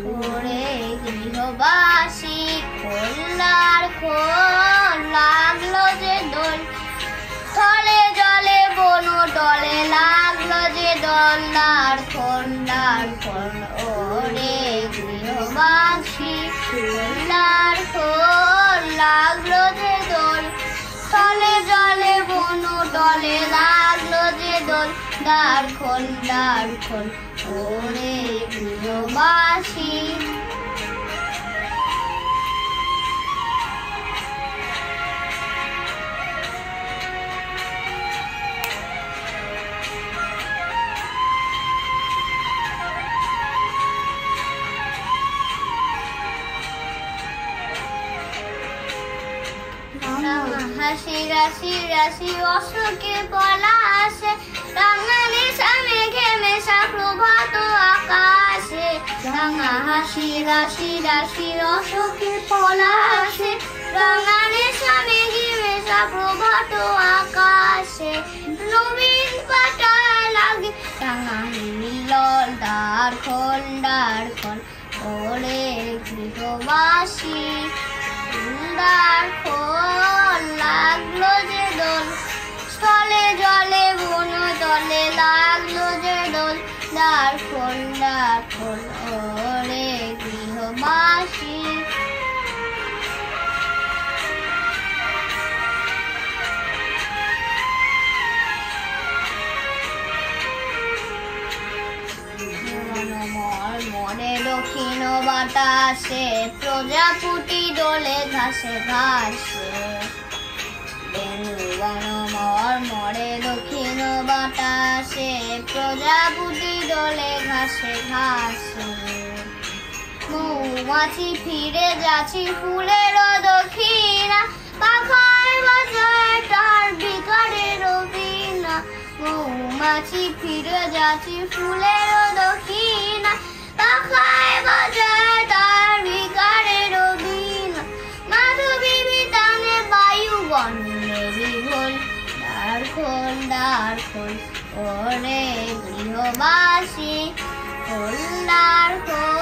ওরে গৃহবাসী খোল্লার খোল লাগলো যে দোল থলে জলে বনু টলে লাগলো যে দোলদার খোল ওরে গৃহবাসী খোল্লার খোল লাগলো যে দোল থলে জলে বনু টলে লাগলো যে দোলদার খোল ওরে গৃহবাসী হাসি রাশি রাশি অশোকে পলাশে রাঙালি সামে ঘেমে প্রভাত আকাশে রাঙা হাসি রাশি রাশি অশোকে পলাশে রাঙালি সামে ঘেমে প্রভাত আকাশে নবীন পাতা লাগে রাঙালি ললদার খোল ওরে গৃহবাসী খোল্লার খোল লাগলো যে দোল স্থলে জলে বনু তলে লাগলো যে দোলদার খোল ওরে গৃহবাসী মনে দক্ষিণ বাতাসে প্রজাপতি দোলে ঘাসে মরে দক্ষিণ বাতাসে প্রজাপতি দোলে ঘাসে মৌমাছি ফিরে যাচ্ছি ফুলের দক্ষিণা পাখায় বাজায় তার বিকারের বীণা মৌমাছি ফিরে যাচ্ছি ফুলের দক্ষিণা পাখায় বাজায় তার বিকারের বীণা মাধবী বিতানে বায়ু বন্যে বিভোল দ্বার খোল ওরে গৃহবাসী খোল্লার খোল